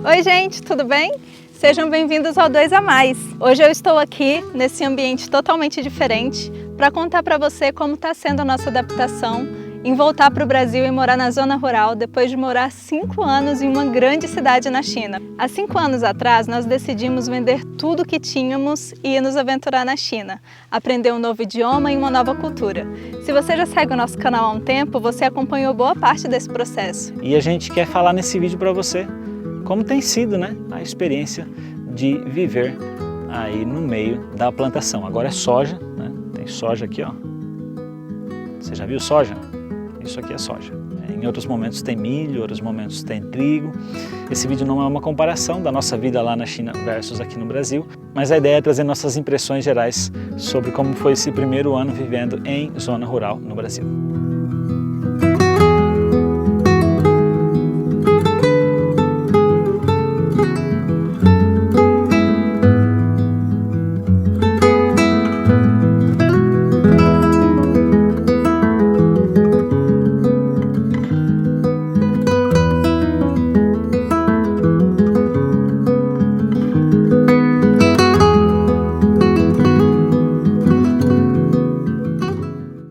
Oi gente, tudo bem? Sejam bem-vindos ao 2 a Mais. Hoje eu estou aqui nesse ambiente totalmente diferente para contar para você como está sendo a nossa adaptação em voltar para o Brasil e morar na zona rural depois de morar 5 anos em uma grande cidade na China. Há 5 anos atrás nós decidimos vender tudo que tínhamos e ir nos aventurar na China, aprender um novo idioma e uma nova cultura. Se você já segue o nosso canal há um tempo, você acompanhou boa parte desse processo. E a gente quer falar nesse vídeo para você como tem sido, né, a experiência de viver aí no meio da plantação. Agora é soja, né? Tem soja aqui, ó. Você já viu soja? Isso aqui é soja. Em outros momentos tem milho, em outros momentos tem trigo. Esse vídeo não é uma comparação da nossa vida lá na China versus aqui no Brasil, mas a ideia é trazer nossas impressões gerais sobre como foi esse primeiro ano vivendo em zona rural no Brasil.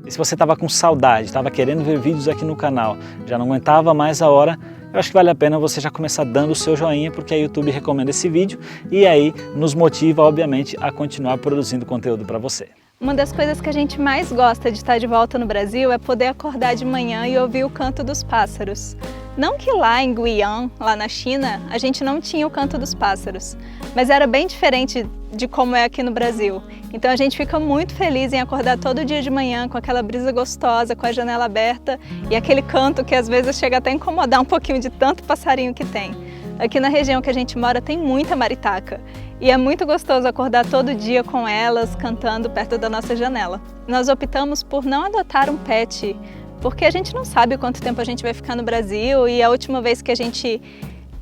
Se você estava com saudade, estava querendo ver vídeos aqui no canal, já não aguentava mais a hora, eu acho que vale a pena você já começar dando o seu joinha, porque a YouTube recomenda esse vídeo e aí nos motiva, obviamente, a continuar produzindo conteúdo para você. Uma das coisas que a gente mais gosta de estar de volta no Brasil é poder acordar de manhã e ouvir o canto dos pássaros. Não que lá em Guiyang, lá na China, a gente não tinha o canto dos pássaros, mas era bem diferente de como é aqui no Brasil. Então a gente fica muito feliz em acordar todo dia de manhã com aquela brisa gostosa, com a janela aberta e aquele canto que às vezes chega até a incomodar um pouquinho de tanto passarinho que tem. Aqui na região que a gente mora tem muita maritaca e é muito gostoso acordar todo dia com elas cantando perto da nossa janela. Nós optamos por não adotar um pet, porque a gente não sabe quanto tempo a gente vai ficar no Brasil e a última vez que a gente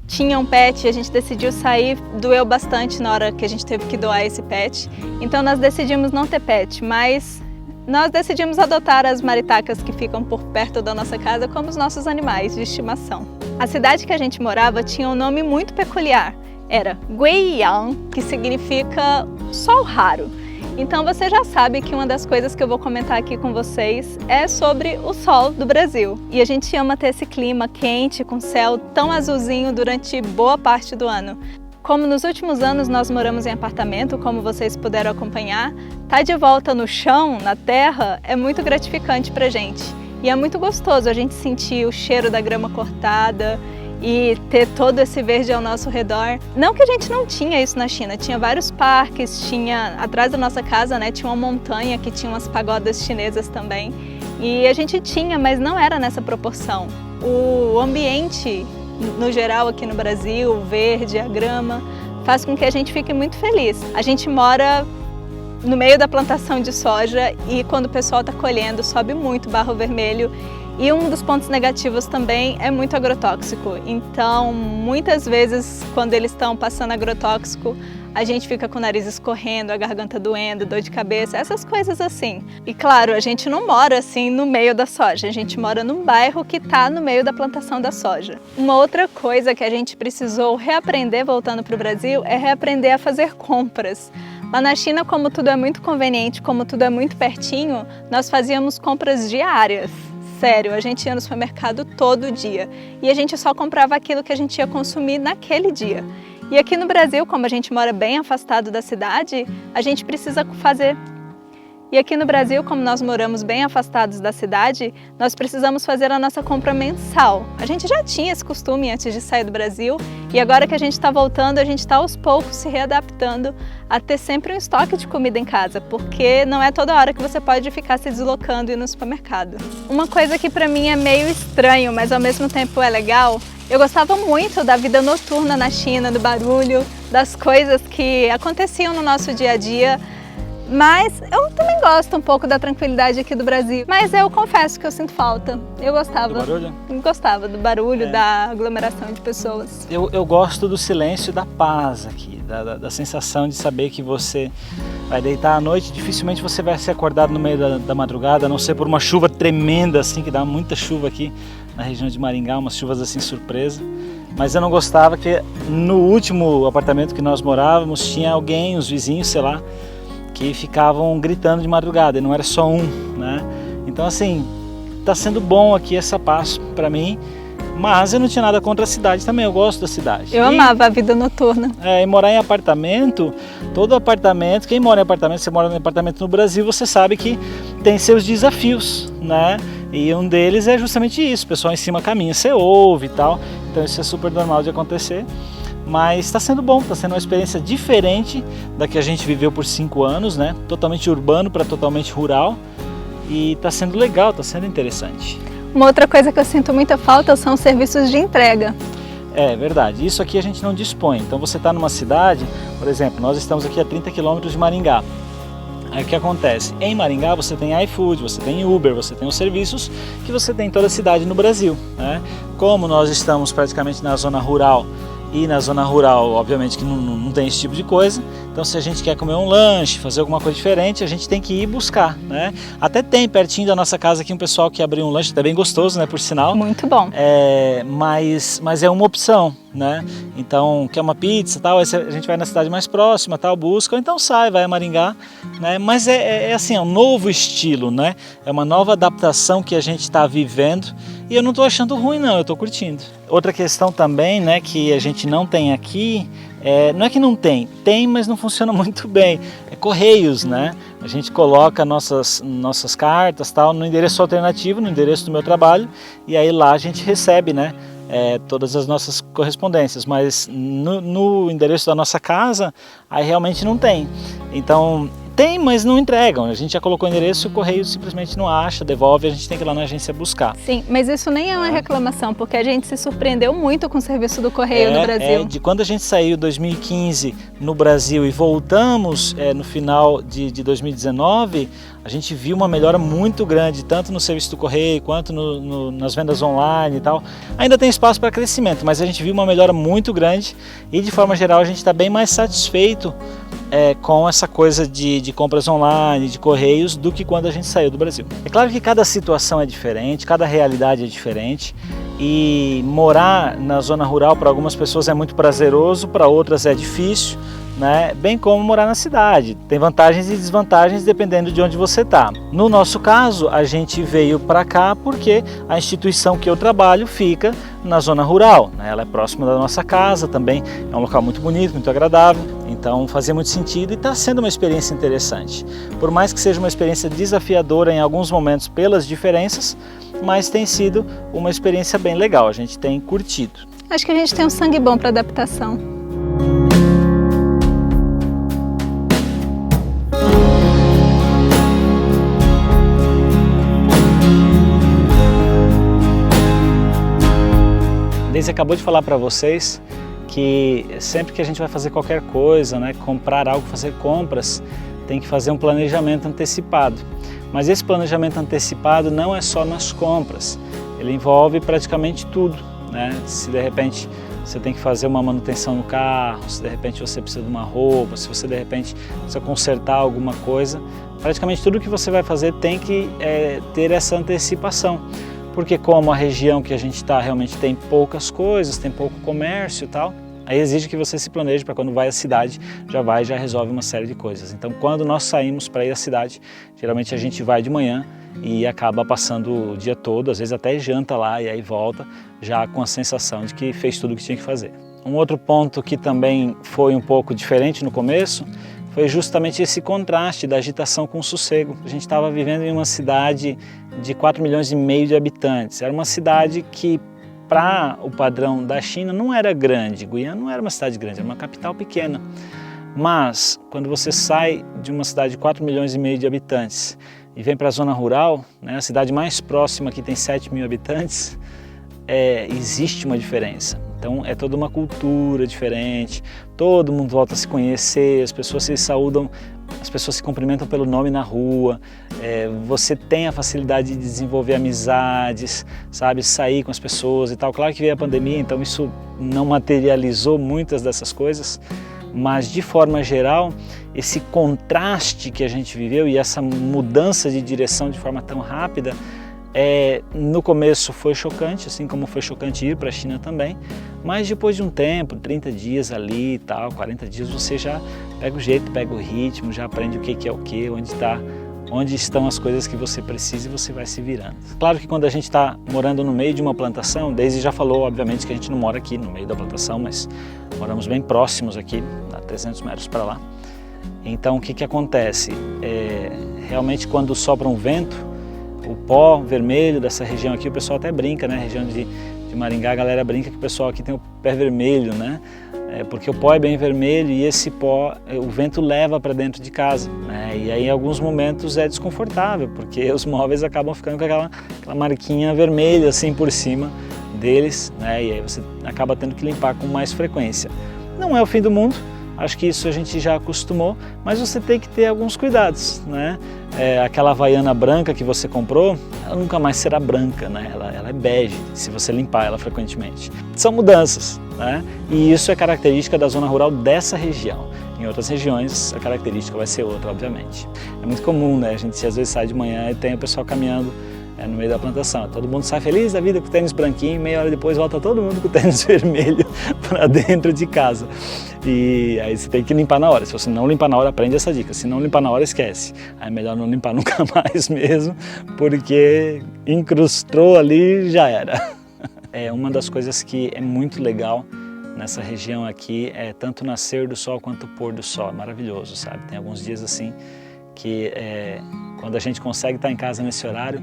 tinha um pet, a gente decidiu sair, doeu bastante na hora que a gente teve que doar esse pet. Então nós decidimos não ter pet, mas nós decidimos adotar as maritacas que ficam por perto da nossa casa como os nossos animais de estimação. A cidade que a gente morava tinha um nome muito peculiar, era Guiyang, que significa sol raro. Então você já sabe que uma das coisas que eu vou comentar aqui com vocês é sobre o sol do Brasil. E a gente ama ter esse clima quente, com céu tão azulzinho durante boa parte do ano. Como nos últimos anos nós moramos em apartamento, como vocês puderam acompanhar, tá de volta no chão, na terra, é muito gratificante pra gente. E é muito gostoso a gente sentir o cheiro da grama cortada e ter todo esse verde ao nosso redor. Não que a gente não tinha isso na China, tinha vários parques, tinha atrás da nossa casa, né, tinha uma montanha que tinha umas pagodas chinesas também. E a gente tinha, mas não era nessa proporção. O ambiente, no geral aqui no Brasil, o verde, a grama, faz com que a gente fique muito feliz. A gente mora no meio da plantação de soja e quando o pessoal está colhendo sobe muito barro vermelho. E um dos pontos negativos também é muito agrotóxico, então muitas vezes quando eles estão passando agrotóxico a gente fica com o nariz escorrendo, a garganta doendo, dor de cabeça, essas coisas assim. E claro, a gente não mora assim no meio da soja, a gente mora num bairro que está no meio da plantação da soja. Uma outra coisa que a gente precisou reaprender voltando para o Brasil é reaprender a fazer compras. Lá na China, como tudo é muito conveniente, como tudo é muito pertinho, nós fazíamos compras diárias. Sério, a gente ia no supermercado todo dia e a gente só comprava aquilo que a gente ia consumir naquele dia. E aqui no Brasil, como a gente mora bem afastado da cidade, a gente precisa fazer. E aqui no Brasil, como nós moramos bem afastados da cidade, nós precisamos fazer a nossa compra mensal. A gente já tinha esse costume antes de sair do Brasil e agora que a gente está voltando, a gente está aos poucos se readaptando a ter sempre um estoque de comida em casa, porque não é toda hora que você pode ficar se deslocando e ir no supermercado. Uma coisa que para mim é meio estranho, mas ao mesmo tempo é legal, eu gostava muito da vida noturna na China, do barulho, das coisas que aconteciam no nosso dia a dia. Mas eu também gosto um pouco da tranquilidade aqui do Brasil. Mas eu confesso que eu sinto falta. Eu gostava. Do barulho? Gostava do barulho, da aglomeração de pessoas. Eu gosto do silêncio e da paz aqui, da sensação de saber que você vai deitar à noite, dificilmente você vai ser acordado no meio da madrugada, a não ser por uma chuva tremenda assim, que dá muita chuva aqui na região de Maringá, umas chuvas assim surpresa. Mas eu não gostava que no último apartamento que nós morávamos tinha alguém, os vizinhos, sei lá, que ficavam gritando de madrugada, e não era só um, né? Então assim, tá sendo bom aqui essa paz para mim, mas eu não tinha nada contra a cidade também, eu gosto da cidade. Eu amava a vida noturna. E morar em apartamento, todo apartamento, quem mora em apartamento, você mora em apartamento no Brasil, você sabe que tem seus desafios, né? E um deles é justamente isso, o pessoal em cima caminha, você ouve e tal, então isso é super normal de acontecer. Mas está sendo bom, está sendo uma experiência diferente da que a gente viveu por 5 anos, né? Totalmente urbano para totalmente rural, e está sendo legal, está sendo interessante. Uma outra coisa que eu sinto muita falta são os serviços de entrega. É verdade, isso aqui a gente não dispõe. Então você está numa cidade, por exemplo, nós estamos aqui a 30 quilômetros de Maringá. Aí o que acontece? Em Maringá você tem iFood, você tem Uber, você tem os serviços que você tem em toda a cidade no Brasil, né? Como nós estamos praticamente na zona rural, e na zona rural, obviamente que não tem esse tipo de coisa, então se a gente quer comer um lanche, fazer alguma coisa diferente, a gente tem que ir buscar, né? Até tem pertinho da nossa casa aqui um pessoal que abriu um lanche, até bem gostoso, né, por sinal. Muito bom. Mas é uma opção, né? Então, quer uma pizza, tal, a gente vai na cidade mais próxima, tal, busca, ou então vai a Maringá, né? Mas assim, é um novo estilo, né? É uma nova adaptação que a gente está vivendo, e eu não estou achando ruim não, eu estou curtindo. Outra questão também, né, que a gente não tem aqui, não é que não tem, mas não funciona muito bem, é correios, né? A gente coloca nossas cartas, tal, no endereço alternativo, no endereço do meu trabalho, e aí lá a gente recebe, né, todas as nossas correspondências, mas no endereço da nossa casa, aí realmente não tem. Então, tem, mas não entregam. A gente já colocou o endereço e o correio simplesmente não acha, devolve, a gente tem que ir lá na agência buscar. Sim, mas isso nem é uma reclamação, porque a gente se surpreendeu muito com o serviço do correio no Brasil. De quando a gente saiu em 2015 no Brasil e voltamos no final de 2019, a gente viu uma melhora muito grande, tanto no serviço do correio quanto nas vendas online e tal. Ainda tem espaço para crescimento, mas a gente viu uma melhora muito grande e de forma geral a gente está bem mais satisfeito com essa coisa de compras online, de correios, do que quando a gente saiu do Brasil. É claro que cada situação é diferente, cada realidade é diferente, e morar na zona rural para algumas pessoas é muito prazeroso, para outras é difícil, né? Bem como morar na cidade. Tem vantagens e desvantagens dependendo de onde você está. No nosso caso, a gente veio para cá porque a instituição que eu trabalho fica na zona rural, né? Ela é próxima da nossa casa também, é um local muito bonito, muito agradável, então fazia muito sentido e está sendo uma experiência interessante. Por mais que seja uma experiência desafiadora em alguns momentos pelas diferenças, mas tem sido uma experiência bem legal, a gente tem curtido. Acho que a gente tem um sangue bom para adaptação. Deise acabou de falar para vocês que sempre que a gente vai fazer qualquer coisa, né, comprar algo, fazer compras, tem que fazer um planejamento antecipado. Mas esse planejamento antecipado não é só nas compras, ele envolve praticamente tudo, né? Se de repente você tem que fazer uma manutenção no carro, se de repente você precisa de uma roupa, se você de repente precisa consertar alguma coisa, praticamente tudo que você vai fazer tem que ter essa antecipação. Porque como a região que a gente está realmente tem poucas coisas, tem pouco comércio e tal, aí exige que você se planeje para quando vai à cidade, já resolve uma série de coisas. Então quando nós saímos para ir à cidade, geralmente a gente vai de manhã e acaba passando o dia todo, às vezes até janta lá e aí volta já com a sensação de que fez tudo o que tinha que fazer. Um outro ponto que também foi um pouco diferente no começo foi justamente esse contraste da agitação com o sossego. A gente estava vivendo em uma cidade de 4,5 milhões de habitantes. Era uma cidade que, para o padrão da China, não era grande. Guiana não era uma cidade grande, era uma capital pequena. Mas, quando você sai de uma cidade de 4,5 milhões de habitantes e vem para a zona rural, né, a cidade mais próxima que tem 7 mil habitantes, existe uma diferença. Então é toda uma cultura diferente, todo mundo volta a se conhecer, as pessoas se saúdam, as pessoas se cumprimentam pelo nome na rua, você tem a facilidade de desenvolver amizades, sabe, sair com as pessoas e tal. Claro que veio a pandemia, então isso não materializou muitas dessas coisas, mas de forma geral, esse contraste que a gente viveu e essa mudança de direção de forma tão rápida, no começo foi chocante, assim como foi chocante ir para a China também, mas depois de um tempo, 30 dias ali e tal, 40 dias, você já pega o jeito, pega o ritmo, já aprende o que é o que, onde estão as coisas que você precisa e você vai se virando. Claro que quando a gente está morando no meio de uma plantação, Daisy já falou, obviamente, que a gente não mora aqui no meio da plantação, mas moramos bem próximos aqui, a 300 metros para lá. Então o que acontece? Realmente quando sopra um vento, o pó vermelho dessa região aqui, o pessoal até brinca, né? Região de Maringá, a galera brinca que o pessoal aqui tem o pé vermelho, né? Porque o pó é bem vermelho e esse pó, o vento leva para dentro de casa, né? E aí em alguns momentos é desconfortável, porque os móveis acabam ficando com aquela marquinha vermelha assim por cima deles, né? E aí você acaba tendo que limpar com mais frequência. Não é o fim do mundo, acho que isso a gente já acostumou, mas você tem que ter alguns cuidados, né? Aquela Havaiana branca que você comprou, ela nunca mais será branca, né? Ela é bege, se você limpar ela frequentemente. São mudanças, né? E isso é característica da zona rural dessa região. Em outras regiões a característica vai ser outra, obviamente. É muito comum, né? A gente às vezes sai de manhã e tem o pessoal caminhando no meio da plantação. Todo mundo sai feliz da vida com o tênis branquinho, meia hora depois volta todo mundo com o tênis vermelho para dentro de casa. E aí você tem que limpar na hora. Se você não limpar na hora, aprende essa dica. Se não limpar na hora, esquece. Aí é melhor não limpar nunca mais mesmo, porque incrustou ali, já era. Uma das coisas que é muito legal nessa região aqui é tanto o nascer do sol quanto o pôr do sol. É maravilhoso, sabe? Tem alguns dias assim que quando a gente consegue estar em casa nesse horário,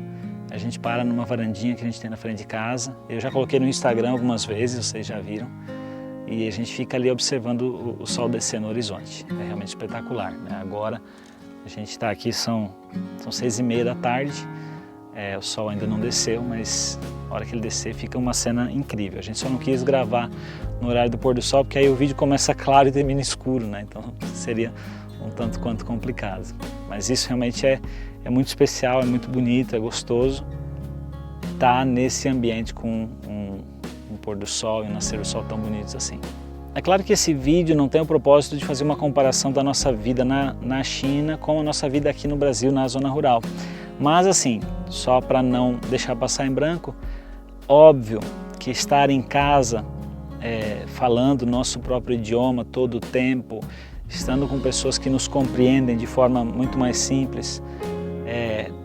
a gente para numa varandinha que a gente tem na frente de casa. Eu já coloquei no Instagram algumas vezes, vocês já viram. E a gente fica ali observando o sol descer no horizonte. É realmente espetacular, né? Agora a gente está aqui, são 6h30 da tarde. O sol ainda não desceu, mas na hora que ele descer fica uma cena incrível. A gente só não quis gravar no horário do pôr do sol, porque aí o vídeo começa claro e termina escuro, né? Então seria um tanto quanto complicado. Mas isso realmente é muito especial, é muito bonito, é gostoso estar nesse ambiente com um pôr do sol e um nascer do sol tão bonitos assim. É claro que esse vídeo não tem o propósito de fazer uma comparação da nossa vida na China com a nossa vida aqui no Brasil, na zona rural. Mas assim, só para não deixar passar em branco, óbvio que estar em casa falando o nosso próprio idioma todo o tempo, estando com pessoas que nos compreendem de forma muito mais simples,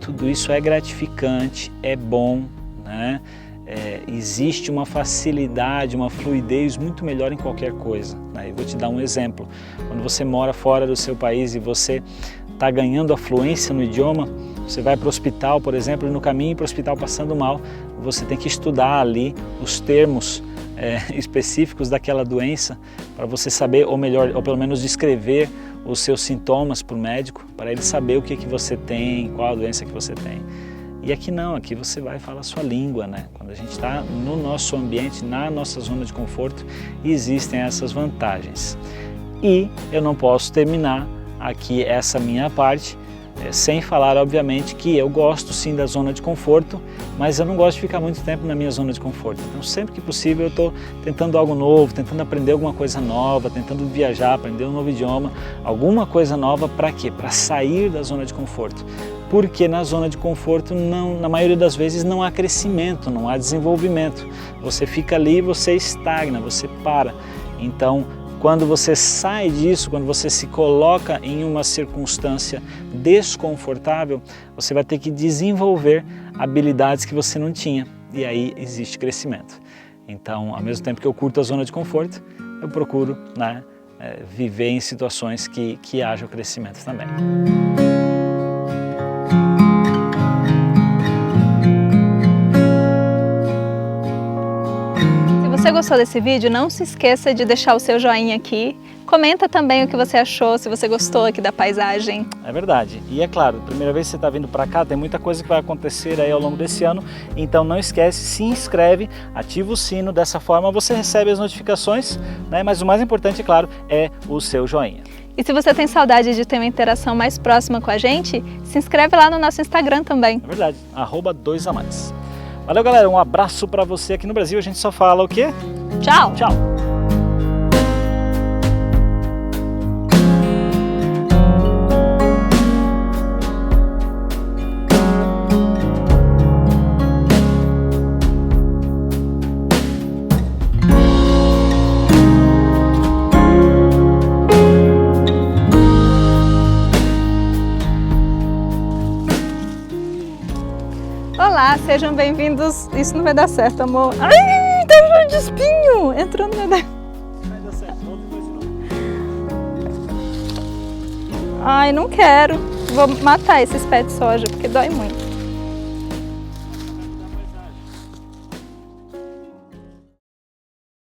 tudo isso é gratificante, é bom, né? Existe uma facilidade, uma fluidez muito melhor em qualquer coisa, né? Eu vou te dar um exemplo. Quando você mora fora do seu país e você está ganhando a fluência no idioma, você vai para o hospital, por exemplo, e no caminho para o hospital passando mal, você tem que estudar ali os termos específicos daquela doença para você saber, ou melhor, ou pelo menos descrever os seus sintomas para o médico, para ele saber o que você tem, qual a doença que você tem. E aqui não, aqui você vai falar a sua língua, né? Quando a gente está no nosso ambiente, na nossa zona de conforto, existem essas vantagens. E eu não posso terminar aqui essa minha parte sem falar, obviamente, que eu gosto sim da zona de conforto, mas eu não gosto de ficar muito tempo na minha zona de conforto. Então, sempre que possível, eu estou tentando algo novo, tentando aprender alguma coisa nova, tentando viajar, aprender um novo idioma, alguma coisa nova. Para quê? Para sair da zona de conforto. Porque na zona de conforto, na maioria das vezes, não há crescimento, não há desenvolvimento. Você fica ali, você estagna, você para. Então, quando você sai disso, quando você se coloca em uma circunstância desconfortável, você vai ter que desenvolver habilidades que você não tinha. E aí existe crescimento. Então, ao mesmo tempo que eu curto a zona de conforto, eu procuro, né, viver em situações que haja o crescimento também. Se você gostou desse vídeo, não se esqueça de deixar o seu joinha aqui. Comenta também o que você achou, se você gostou aqui da paisagem. É verdade. E é claro, primeira vez que você está vindo para cá, tem muita coisa que vai acontecer aí ao longo desse ano. Então não esquece, se inscreve, ativa o sino. Dessa forma você recebe as notificações, né? Mas o mais importante, é claro, é o seu joinha. E se você tem saudade de ter uma interação mais próxima com a gente, se inscreve lá no nosso Instagram também. É verdade, @2amantes. Valeu, galera, um abraço para você. Aqui no Brasil a gente só fala o quê? Tchau! Tchau! Olá, sejam bem-vindos. Isso não vai dar certo, amor. Ai, tá cheio de espinho. Entrou no meu dedo. Vai dar certo, volta depois de novo. Ai, não quero. Vou matar esses pés de soja, porque dói muito.